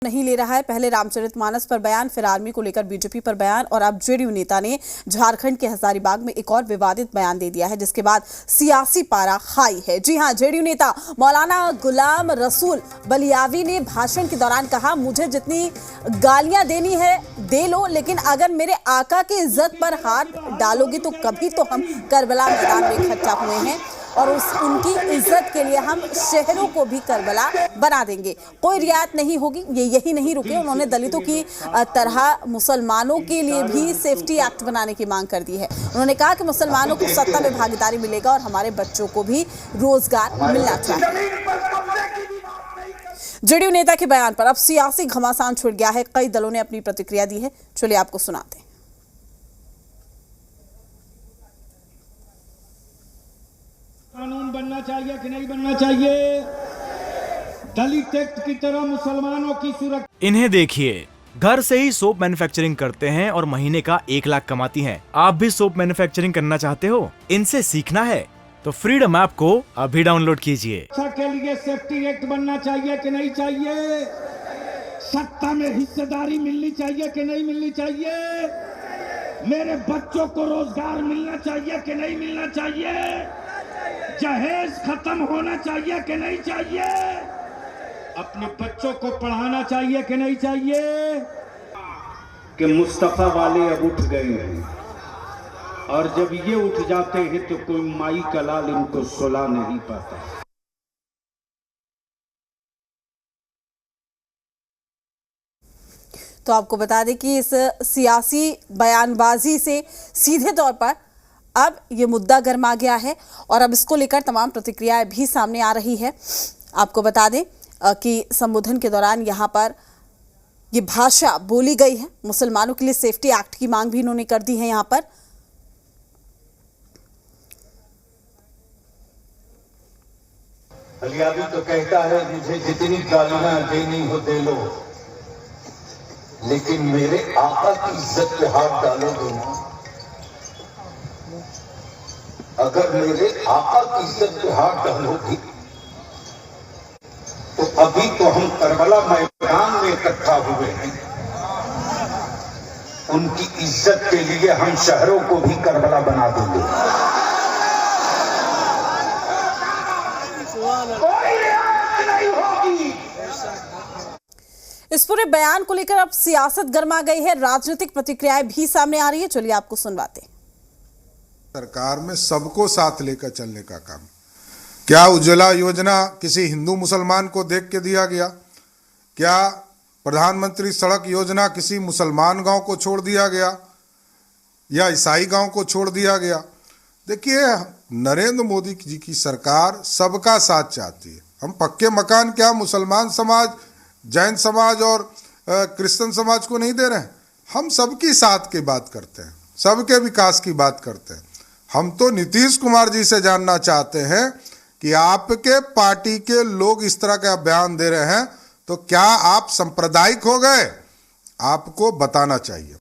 नहीं ले रहा है। पहले रामचरितमानस पर बयान, फिर आर्मी को लेकर बीजेपी पर बयान और अब जेडीयू नेता ने झारखंड के हजारीबाग में एक और विवादित बयान दे दिया है, जिसके बाद सियासी पारा हाई है। जी हां, जेडीयू नेता मौलाना गुलाम रसूल बलियावी ने भाषण के दौरान कहा, मुझे जितनी गालियां देनी है दे लो, लेकिन अगर मेरे आका की इज्जत पर हाथ डालोगे तो कभी तो हम करबला मैदान में इकट्ठा हुए हैं और उनकी इज्जत के लिए हम शहरों को भी करबला बना देंगे, कोई रियायत नहीं होगी। ये यही नहीं रुके, उन्होंने दलितों की तरह मुसलमानों के लिए भी सेफ्टी एक्ट बनाने की मांग कर दी है। उन्होंने कहा कि मुसलमानों को सत्ता में भागीदारी मिलेगा और हमारे बच्चों को भी रोजगार मिलना चाहिए। जेडीयू नेता के बयान पर अब सियासी घमासान छिड़ गया है। कई दलों ने अपनी प्रतिक्रिया दी है, चलिए आपको सुनाते हैं। कानून बनना चाहिए कि नहीं बनना चाहिए? दलित एक्ट की तरह मुसलमानों की सुरक्षा। इन्हें देखिए, घर से ही सोप मैन्युफैक्चरिंग करते हैं और महीने का 1 लाख कमाती हैं। आप भी सोप मैन्युफैक्चरिंग करना चाहते हो? इनसे सीखना है तो फ्रीडम ऐप को अभी डाउनलोड कीजिए। के लिए सेफ्टी एक्ट बनना चाहिए कि नहीं चाहिए? सत्ता में हिस्सेदारी मिलनी चाहिए कि नहीं मिलनी चाहिए? मेरे बच्चों को रोजगार मिलना चाहिए कि नहीं मिलना चाहिए? जहेज खत्म होना चाहिए कि नहीं चाहिए? अपने बच्चों को पढ़ाना चाहिए कि नहीं चाहिए? कि मुस्तफा वाले अब उठ गए हैं और जब ये उठ जाते हैं तो कोई माई का लाल इनको सुला नहीं पाता। तो आपको बता दें कि इस सियासी बयानबाजी से सीधे तौर पर अब ये मुद्दा गर्मा गया है और अब इसको लेकर तमाम प्रतिक्रियाएं भी सामने आ रही है। आपको बता दें कि संबोधन के दौरान यहाँ पर ये भाषा बोली गई है। मुसलमानों के लिए सेफ्टी एक्ट की मांग भी इन्होंने कर दी है। यहाँ पर बलियावी तो कहता है, मुझे जितनी गालियां देनी हो दे लो, लेकिन मेरे आका की इज्जत पे हाथ डालोगे ना, अगर मेरे आका की इज्जत पे हाथ डालोगी तो अभी तो हम करबला मैदान में इकट्ठा हुए हैं। उनकी इज्जत के लिए हम शहरों को भी करबला बना देंगे। कोई रियायत नहीं होगी। इस पूरे बयान को लेकर अब सियासत गर्मा गई है, राजनीतिक प्रतिक्रियाएं भी सामने आ रही है। चलिए आपको सुनवाते हैं। सरकार में सबको साथ लेकर चलने का काम। क्या उज्ज्वला योजना किसी हिंदू मुसलमान को देख के दिया गया? क्या प्रधानमंत्री सड़क योजना किसी मुसलमान गांव को छोड़ दिया गया या ईसाई गांव को छोड़ दिया गया? देखिए, नरेंद्र मोदी जी की सरकार सबका साथ चाहती है। हम पक्के मकान क्या मुसलमान समाज, जैन समाज और क्रिश्चियन समाज को नहीं दे रहे हैं। हम सबकी साथ की बात करते हैं, सबके विकास की बात करते हैं। हम तो नीतीश कुमार जी से जानना चाहते हैं कि आपके पार्टी के लोग इस तरह का बयान दे रहे हैं तो क्या आप सांप्रदायिक हो गए? आपको बताना चाहिए।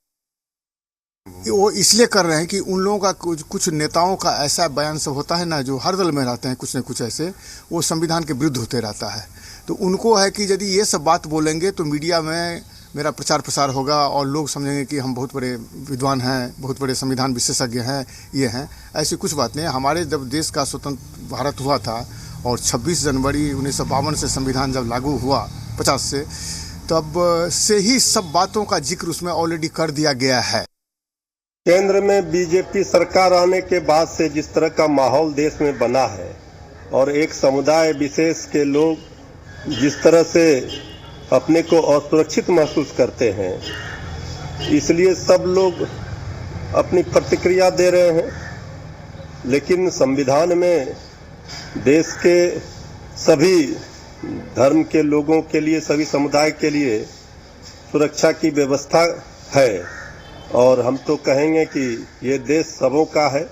वो इसलिए कर रहे हैं कि उन लोगों का कुछ नेताओं का ऐसा बयान सब होता है ना, जो हर दल में रहते हैं कुछ न कुछ ऐसे, वो संविधान के विरुद्ध होते रहता है। तो उनको है कि यदि ये सब बात बोलेंगे तो मीडिया में मेरा प्रचार प्रसार होगा और लोग समझेंगे कि हम बहुत बड़े विद्वान हैं, बहुत बड़े संविधान विशेषज्ञ हैं, ये हैं। ऐसी कुछ बात नहीं है। हमारे जब देश का स्वतंत्र भारत हुआ था और 26 जनवरी 1952 से संविधान जब लागू हुआ 50 से, तब से ही सब बातों का जिक्र उसमें ऑलरेडी कर दिया गया है। केंद्र में बीजेपी सरकार आने के बाद से जिस तरह का माहौल देश में बना है और एक समुदाय विशेष के लोग जिस तरह से अपने को असुरक्षित महसूस करते हैं, इसलिए सब लोग अपनी प्रतिक्रिया दे रहे हैं। लेकिन संविधान में देश के सभी धर्म के लोगों के लिए, सभी समुदाय के लिए सुरक्षा की व्यवस्था है और हम तो कहेंगे कि ये देश सबों का है।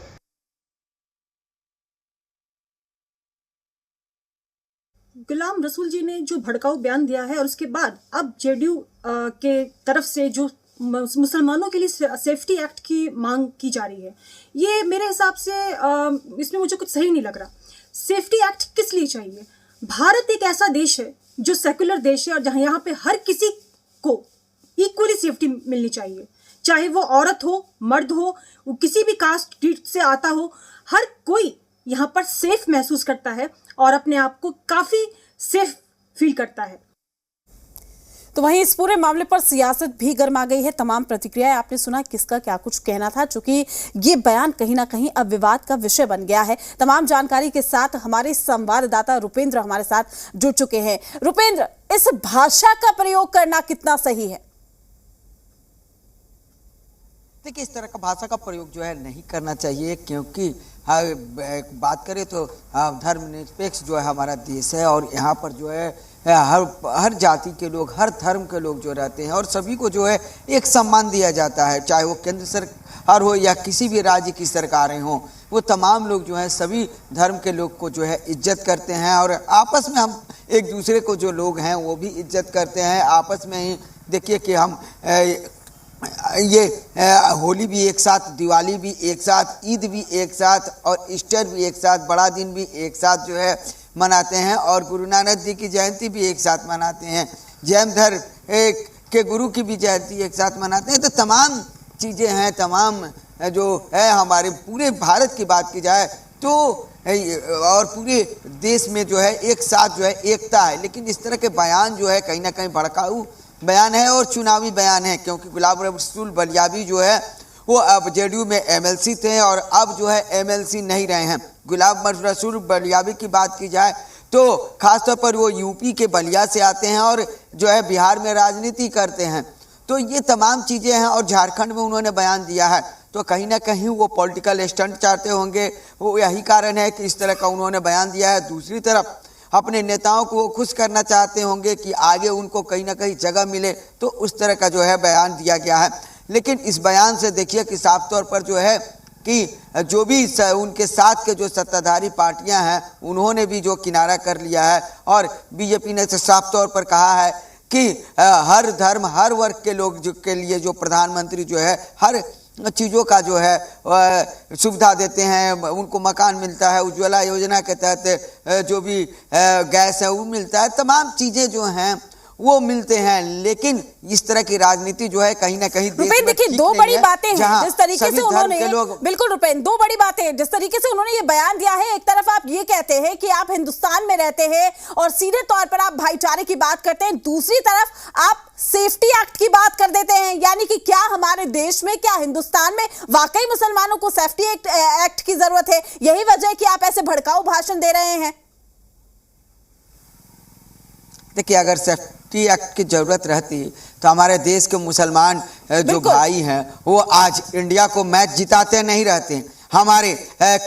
गुलाम रसूल जी ने जो भड़काऊ बयान दिया है और उसके बाद अब जेडीयू के तरफ से जो मुसलमानों के लिए सेफ्टी एक्ट की मांग की जा रही है, ये मेरे हिसाब से इसमें मुझे कुछ सही नहीं लग रहा। सेफ्टी एक्ट किस लिए चाहिए? भारत एक ऐसा देश है जो सेकुलर देश है और जहाँ यहाँ पे हर किसी को इक्वली सेफ्टी मिलनी चाहिए, चाहे वो औरत हो, मर्द हो, वो किसी भी कास्ट से आता हो, हर कोई यहाँ पर सेफ महसूस करता है और अपने आप को काफी सेफ फील करता है। तो वहीं इस पूरे मामले पर सियासत भी गर्मा गई है। तमाम प्रतिक्रियाएं आपने सुना, किसका क्या कुछ कहना था, चूंकि ये बयान कहीं ना कहीं अब विवाद का विषय बन गया है। तमाम जानकारी के साथ हमारे संवाददाता रुपेंद्र हमारे साथ जुड़ चुके हैं। रुपेंद्र, इस भाषा का प्रयोग करना कितना सही है? देखिए, इस तरह का भाषा का प्रयोग जो है नहीं करना चाहिए, क्योंकि बात करें तो धर्मनिरपेक्ष जो है हमारा देश है और यहाँ पर जो है हर जाति के लोग, हर धर्म के लोग जो रहते हैं और सभी को जो है एक सम्मान दिया जाता है, चाहे वो केंद्र सरकार हो या किसी भी राज्य की सरकारें हों। वो तमाम लोग जो है सभी धर्म के लोग को जो है इज्जत करते हैं और आपस में हम एक दूसरे को जो लोग हैं वो भी इज्जत करते हैं। आपस में ही देखिए कि हम ये होली भी एक साथ, दिवाली भी एक साथ, ईद भी एक साथ और ईस्टर भी एक साथ, बड़ा दिन भी एक साथ जो है मनाते हैं और गुरु नानक जी की जयंती भी एक साथ मनाते हैं, जैन धर्म के गुरु की भी जयंती एक साथ मनाते हैं। तो तमाम चीज़ें हैं, तमाम जो है हमारे पूरे भारत की बात की जाए तो और पूरे देश में जो है एक साथ जो है एकता है। लेकिन इस तरह के बयान जो है कहीं ना कहीं भड़काऊ बयान है और चुनावी बयान है, क्योंकि गुलाम रसूल बलियाबी जो है वो अब जेडीयू में एमएलसी थे और अब जो है एमएलसी नहीं रहे हैं। गुलाम रसूल बलियाबी की बात की जाए तो खासतौर पर वो यूपी के बलिया से आते हैं और जो है बिहार में राजनीति करते हैं। तो ये तमाम चीज़ें हैं और झारखंड में उन्होंने बयान दिया है, तो कहीं ना कहीं वो पॉलिटिकल स्टंट चाहते होंगे, वो यही कारण है कि इस तरह का उन्होंने बयान दिया है। दूसरी तरफ अपने नेताओं को वो खुश करना चाहते होंगे कि आगे उनको कहीं ना कहीं जगह मिले, तो उस तरह का जो है बयान दिया गया है। लेकिन इस बयान से देखिए कि साफ तौर पर जो है कि जो भी उनके साथ के जो सत्ताधारी पार्टियां हैं उन्होंने भी जो किनारा कर लिया है और बीजेपी ने साफ तौर पर कहा है कि हर धर्म, हर वर्ग के लोग के लिए जो प्रधानमंत्री जो है हर चीज़ों का जो है सुविधा देते हैं, उनको मकान मिलता है, उज्ज्वला योजना के तहत जो भी गैस है वो मिलता है, तमाम चीज़ें जो हैं वो मिलते हैं। लेकिन इस तरह की राजनीति जो है कहीं ना कहीं रुपेंद्र, देखिए दो बड़ी बातें हैं जिस तरीके से उन्होंने, बिल्कुल रुपेंद्र, दो बड़ी बातें जिस तरीके से उन्होंने ये बयान दिया है। एक तरफ आप ये कहते हैं कि आप हिंदुस्तान में रहते हैं और सीधे तौर पर आप भाईचारे की बात करते हैं, दूसरी तरफ आप सेफ्टी एक्ट की बात कर देते हैं। यानी कि क्या हमारे देश में, क्या हिंदुस्तान में वाकई मुसलमानों को सेफ्टी एक्ट की जरूरत है? यही वजह है कि आप ऐसे भड़काऊ भाषण दे रहे हैं। देखिए, अगर सेफ्टी एक्ट की जरूरत रहती तो हमारे देश के मुसलमान जो भाई हैं वो आज इंडिया को मैच जिताते नहीं रहते, हमारे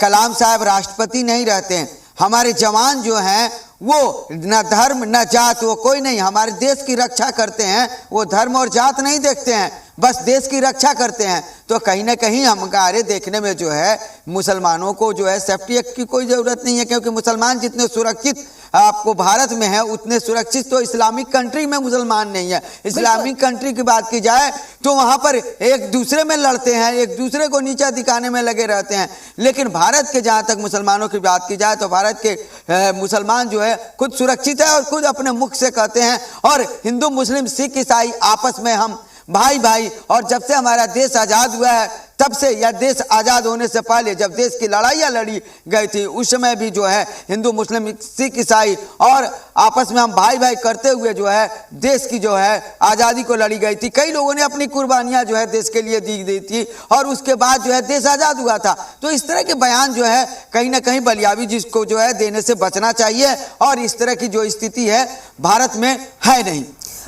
कलाम साहब राष्ट्रपति नहीं रहते हैं, हमारे जवान जो हैं वो न धर्म न जात, वो कोई नहीं, हमारे देश की रक्षा करते हैं, वो धर्म और जात नहीं देखते हैं, बस देश की रक्षा करते हैं। तो कहीं ना कहीं हमारे देखने में जो है मुसलमानों को जो है सेफ्टी एक्ट की कोई ज़रूरत नहीं है, क्योंकि मुसलमान जितने सुरक्षित आपको भारत में है उतने सुरक्षित तो इस्लामिक कंट्री में मुसलमान नहीं है। इस्लामिक कंट्री की बात की जाए तो वहाँ पर एक दूसरे में लड़ते हैं, एक दूसरे को नीचा दिखाने में लगे रहते हैं। लेकिन भारत के जहाँ तक मुसलमानों की बात की जाए तो भारत के मुसलमान जो है खुद सुरक्षित है और खुद अपने मुख से कहते हैं, और हिंदू मुस्लिम सिख ईसाई आपस में हम भाई भाई, और जब से हमारा देश आज़ाद हुआ है तब से, या देश आज़ाद होने से पहले जब देश की लड़ाइयाँ लड़ी गई थी उस समय भी जो है हिंदू मुस्लिम सिख ईसाई और आपस में हम भाई भाई करते हुए जो है देश की जो है आज़ादी को लड़ी गई थी। कई लोगों ने अपनी कुर्बानियाँ जो है देश के लिए दी थी और उसके बाद जो है देश आज़ाद हुआ था। तो इस तरह के बयान जो है कहीं ना कहीं बलियाबी जिसको जो है देने से बचना चाहिए, और इस तरह की जो स्थिति है भारत में है नहीं।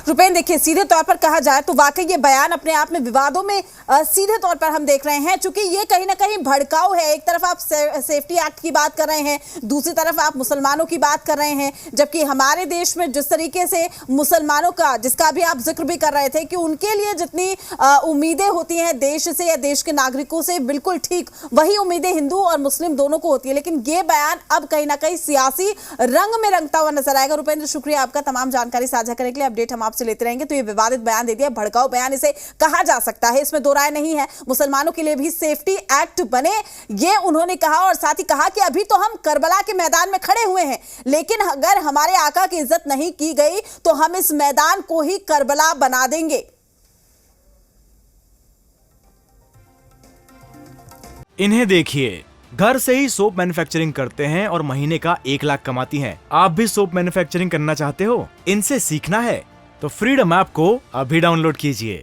रुपेंद्र, देखिए सीधे तौर पर कहा जाए तो वाकई ये बयान अपने आप में विवादों में सीधे तौर पर हम देख रहे हैं, क्योंकि ये कहीं ना कहीं भड़काऊ है। एक तरफ आप सेफ्टी एक्ट की बात कर रहे हैं, दूसरी तरफ आप मुसलमानों की बात कर रहे हैं, जबकि हमारे देश में जिस तरीके से मुसलमानों का, जिसका भी आप जिक्र भी कर रहे थे कि उनके लिए जितनी उम्मीदें होती हैं देश से या देश के नागरिकों से, बिल्कुल ठीक वही उम्मीदें हिंदू और मुस्लिम दोनों को होती है। लेकिन ये बयान अब कहीं ना कहीं सियासी रंग में रंगता हुआ नजर आएगा। रुपेंद्र, शुक्रिया आपका तमाम जानकारी साझा करने के लिए। अपडेट हम आपसे लेते रहेंगे। तो ये विवादित बयान दे दिया, भड़काऊ बयान इसे कहा जा सकता है, इसमें दो राय नहीं है। मुसलमानों के लिए भी सेफ्टी एक्ट बने, ये उन्होंने कहा। और साथ ही कहा कि अभी तो हम करबला के मैदान में खड़े हुए हैं, लेकिन अगर हमारे आका की इज्जत नहीं की गई तो हम इस मैदान को ही करबला बना देंगे। इन्हें देखिए, घर से ही सोप मैन्युफैक्चरिंग करते हैं और महीने का 1 लाख कमाती हैं। आप भी सोप मैन्युफैक्चरिंग करना चाहते हो, इनसे सीखना है तो फ्रीडम ऐप को अभी डाउनलोड कीजिए।